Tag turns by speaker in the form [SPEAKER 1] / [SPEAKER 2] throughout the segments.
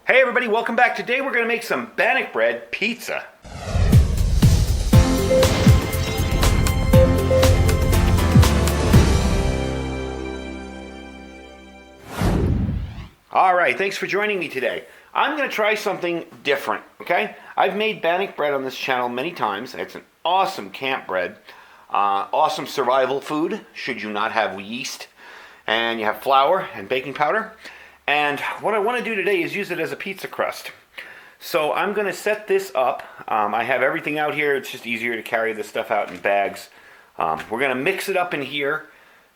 [SPEAKER 1] Hey everybody, welcome back. Today we're going to make some Bannock bread pizza. Alright, thanks for joining me today. I'm going to try something different, okay? I've made Bannock bread on this channel many times. It's an awesome camp bread, awesome survival food should you not have yeast, and you have flour and baking powder. And what I want to do today is use it as a pizza crust. So I'm going to set this up. I have everything out here. It's just easier to carry this stuff out in bags. We're going to mix it up in here,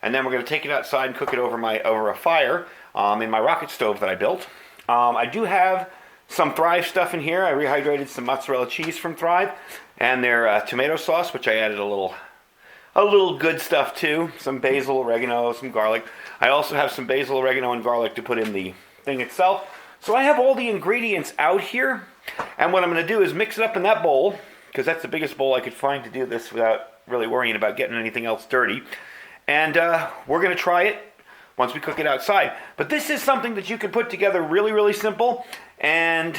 [SPEAKER 1] and then we're going to take it outside and cook it over a fire in my rocket stove that I built. I do have some Thrive stuff in here. I rehydrated some mozzarella cheese from Thrive, and their tomato sauce, which I added a little good stuff too. Some basil, oregano, some garlic. I also have some basil, oregano, and garlic to put in the thing itself. So I have all the ingredients out here, and what I'm going to do is mix it up in that bowl, because that's the biggest bowl I could find to do this without really worrying about getting anything else dirty. And we're going to try it once we cook it outside. But this is something that you can put together really, really simple, and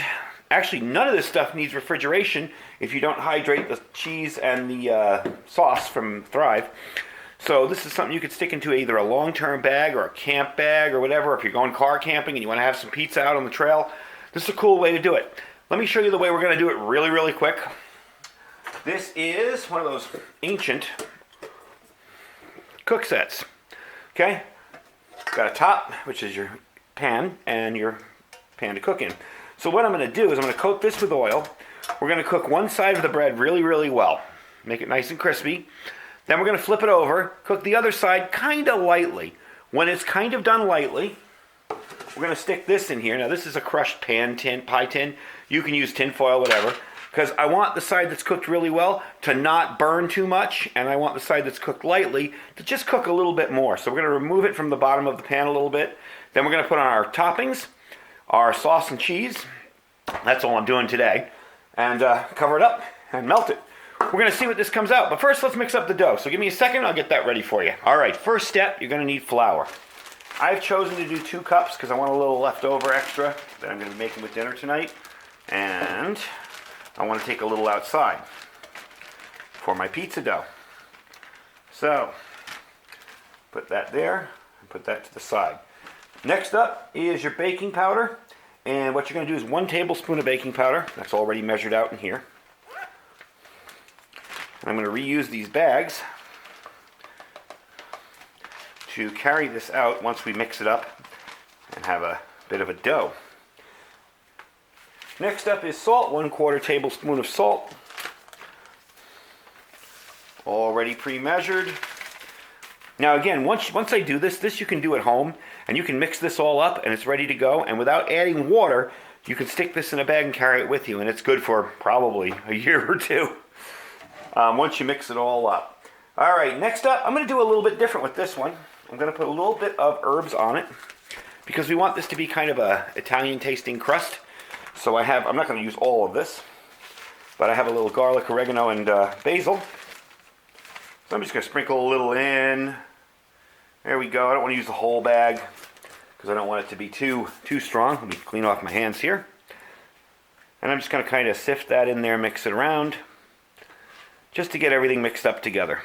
[SPEAKER 1] actually none of this stuff needs refrigeration if you don't hydrate the cheese and the sauce from Thrive. So this is something you could stick into either a long-term bag or a camp bag or whatever. If you're going car camping and you want to have some pizza out on the trail, this is a cool way to do it. Let me show you the way we're going to do it really, really quick. This is one of those ancient cook sets. Okay? Got a top, which is your pan, and your pan to cook in. So what I'm going to do is I'm going to coat this with oil. We're going to cook one side of the bread really, really well. Make it nice and crispy. Then we're going to flip it over, cook the other side kind of lightly. When it's kind of done lightly, we're going to stick this in here. Now this is a crushed pie tin. You can use tin foil, whatever. Because I want the side that's cooked really well to not burn too much, and I want the side that's cooked lightly to just cook a little bit more. So we're going to remove it from the bottom of the pan a little bit. Then we're going to put on our toppings, our sauce and cheese. That's all I'm doing today. And cover it up and melt it. We're going to see what this comes out. But first, let's mix up the dough. So give me a second, I'll get that ready for you. All right, first step, you're going to need flour. I've chosen to do 2 cups because I want a little leftover extra that I'm going to be making with dinner tonight. And I want to take a little outside for my pizza dough. So, put that there and put that to the side. Next up is your baking powder. And what you're going to do is 1 tablespoon of baking powder. That's already measured out in here. And I'm going to reuse these bags to carry this out once we mix it up and have a bit of a dough. Next up is salt, 1/4 tablespoon of salt. Already pre-measured. Now again, once I do this you can do at home, and you can mix this all up and it's ready to go, and without adding water, you can stick this in a bag and carry it with you, and it's good for probably a year or 2 once you mix it all up. Alright, next up, I'm going to do a little bit different with this one. I'm going to put a little bit of herbs on it, because we want this to be kind of a Italian tasting crust. So I'm not going to use all of this, but I have a little garlic, oregano, and basil. So I'm just going to sprinkle a little in. There we go. I don't want to use the whole bag because I don't want it to be too strong. Let me clean off my hands here. And I'm just going to kind of sift that in there, mix it around, just to get everything mixed up together.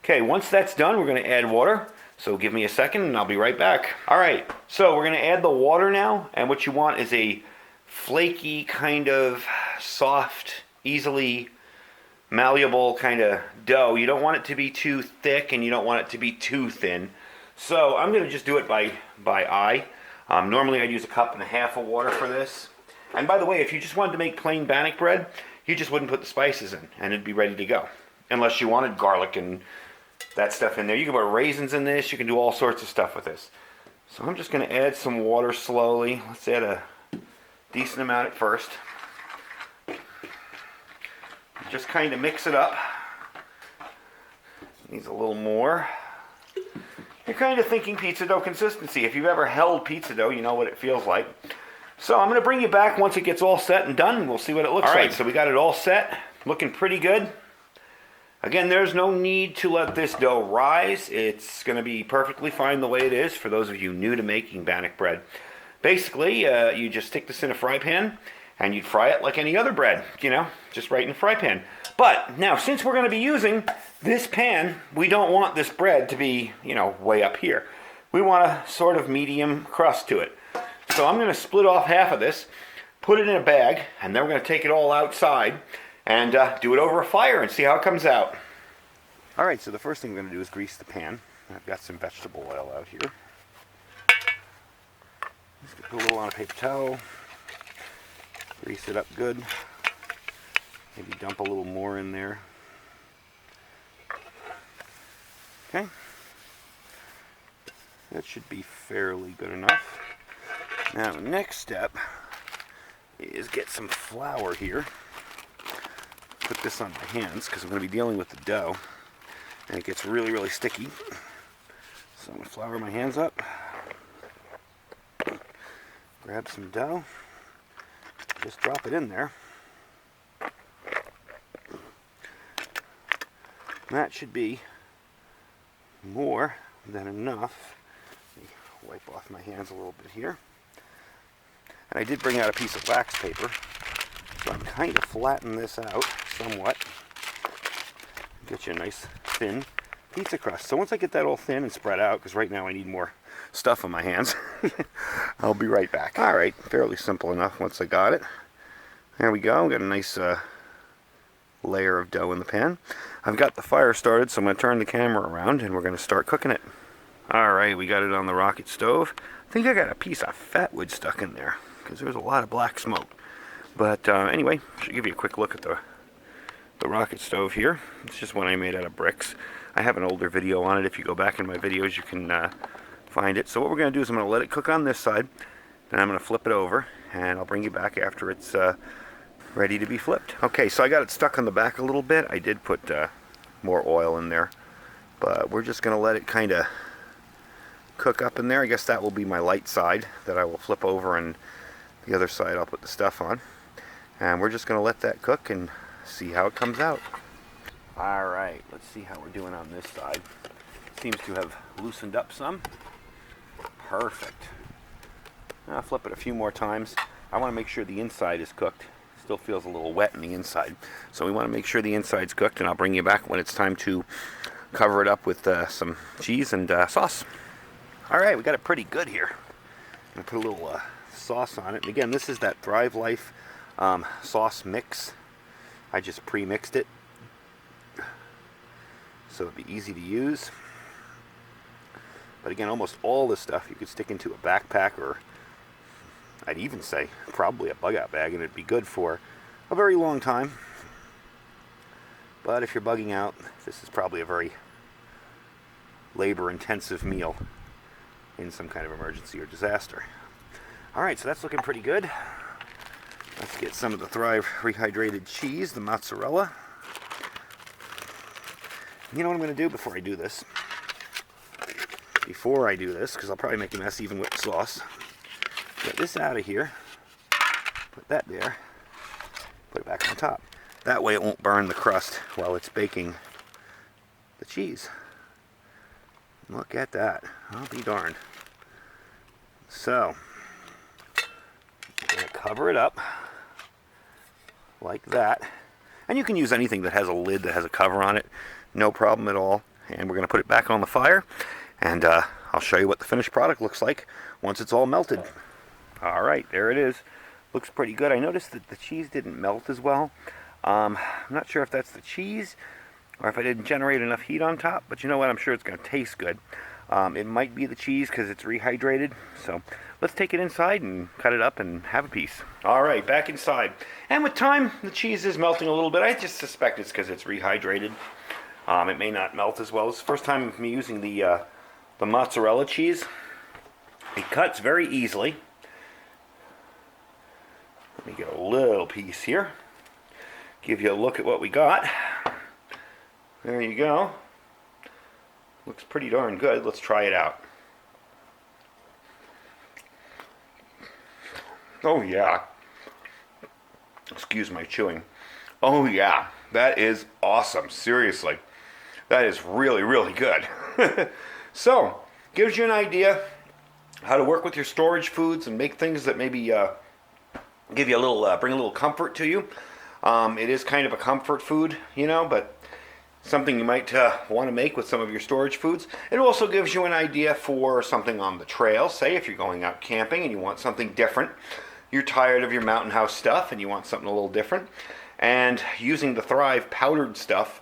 [SPEAKER 1] Okay, once that's done, we're going to add water. So give me a second and I'll be right back. All right, so we're going to add the water now. And what you want is a flaky, kind of soft, easily malleable kind of dough. You don't want it to be too thick and you don't want it to be too thin. So I'm going to just do it by eye. Normally I'd use 1.5 cups of water for this. And by the way, if you just wanted to make plain Bannock bread, you just wouldn't put the spices in and it'd be ready to go. Unless you wanted garlic and that stuff in there. You can put raisins in this. You can do all sorts of stuff with this. So I'm just going to add some water slowly. Let's add a decent amount at first. Just kind of mix it up. Needs a little more. You're kind of thinking pizza dough consistency. If you've ever held pizza dough, you know what it feels like. So I'm going to bring you back once it gets all set and done, and we'll see what it looks like. So we got it all set. Looking pretty good. Again, there's no need to let this dough rise. It's going to be perfectly fine the way it is for those of you new to making Bannock bread. basically, you just stick this in a fry pan and you'd fry it like any other bread, you know, just right in a fry pan. But now, since we're going to be using this pan, we don't want this bread to be, you know, way up here. We want a sort of medium crust to it. So I'm going to split off half of this, put it in a bag, and then we're going to take it all outside and do it over a fire and see how it comes out. All right, so the first thing we're going to do is grease the pan. I've got some vegetable oil out here. Just put a little on a paper towel. Grease it up good. Maybe dump a little more in there. Okay. That should be fairly good enough. Now, the next step is get some flour here. Put this on my hands because I'm going to be dealing with the dough. And it gets really, really sticky. So I'm going to flour my hands up. Grab some dough. Just drop it in there. That should be more than enough. Let me wipe off my hands a little bit here. And I did bring out a piece of wax paper, so I'm kind of flatten this out somewhat. Get you a nice thin pizza crust. So once I get that all thin and spread out, because right now I need more stuff on my hands, I'll be right back. All right, fairly simple enough once I got it. There we go. Got a nice layer of dough in the pan. I've got the fire started, so I'm going to turn the camera around and we're going to start cooking it. All right, we got it on the rocket stove. I think I got a piece of fat wood stuck in there because there's a lot of black smoke. But anyway, should give you a quick look at the rocket stove here. It's just one I made out of bricks. I have an older video on it. If you go back in my videos, you can find it. So what we're going to do is I'm going to let it cook on this side, then I'm going to flip it over, and I'll bring you back after it's ready to be flipped. Okay, so I got it stuck on the back a little bit. I did put more oil in there, but we're just going to let it kind of cook up in there. I guess that will be my light side that I will flip over, and the other side I'll put the stuff on. And we're just going to let that cook and see how it comes out. All right, let's see how we're doing on this side. Seems to have loosened up some. Perfect. I'll flip it a few more times. I want to make sure the inside is cooked. Still feels a little wet in the inside. So we want to make sure the inside's cooked, and I'll bring you back when it's time to cover it up with some cheese and sauce. All right, we got it pretty good here. I'm going to put a little sauce on it. And again, this is that Thrive Life sauce mix. I just pre-mixed it, so it'd be easy to use. But again, almost all this stuff you could stick into a backpack, or I'd even say probably a bug out bag, and it'd be good for a very long time. But if you're bugging out, this is probably a very labor-intensive meal in some kind of emergency or disaster. All right, so that's looking pretty good. Let's get some of the Thrive rehydrated cheese, the mozzarella. You know what I'm going to do before I do this? Because I'll probably make a mess even with the sauce. Get this out of here. Put that there. Put it back on top. That way it won't burn the crust while it's baking the cheese. Look at that. I'll be darned. So, I'm going to cover it up like that. And you can use anything that has a lid that has a cover on it. No problem at all. And we're going to put it back on the fire. And I'll show you what the finished product looks like once it's all melted. All right, there it is. Looks pretty good. I noticed that the cheese didn't melt as well. I'm not sure if that's the cheese or if I didn't generate enough heat on top. But you know what? I'm sure it's going to taste good. It might be the cheese because it's rehydrated. So let's take it inside and cut it up and have a piece. All right, back inside. And with time, the cheese is melting a little bit. I just suspect it's because it's rehydrated. It may not melt as well. It's the first time of me using the mozzarella cheese. It cuts very easily. Let me get a little piece here. Give you a look at what we got. There you go. Looks pretty darn good. Let's try it out. Oh yeah. Excuse my chewing. Oh yeah. That is awesome. Seriously. That is really, really good. So, gives you an idea how to work with your storage foods and make things that maybe give you a little, bring a little comfort to you. It is kind of a comfort food, you know, but something you might want to make with some of your storage foods. It also gives you an idea for something on the trail. Say if you're going out camping and you want something different, you're tired of your Mountain House stuff and you want something a little different. And using the Thrive powdered stuff,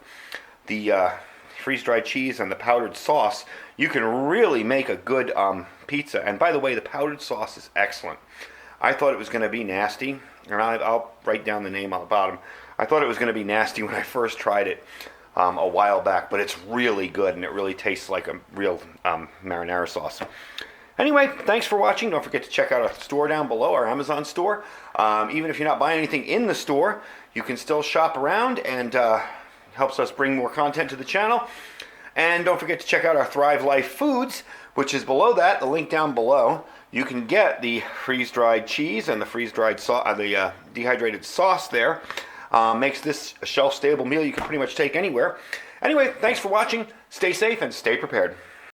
[SPEAKER 1] the freeze-dried cheese and the powdered sauce, you can really make a good pizza. And by the way, the powdered sauce is excellent. I thought it was going to be nasty, and I'll write down the name on the bottom. I thought it was going to be nasty when I first tried it a while back, but it's really good, and it really tastes like a real marinara sauce. Anyway, thanks for watching. Don't forget to check out our store down below, our Amazon store. Even if you're not buying anything in the store, you can still shop around, and helps us bring more content to the channel. And don't forget to check out our Thrive Life Foods, which is below that, the link down below. You can get the freeze-dried cheese and the freeze-dried dehydrated sauce there. Makes this a shelf-stable meal you can pretty much take anywhere. Anyway, thanks for watching. Stay safe and stay prepared.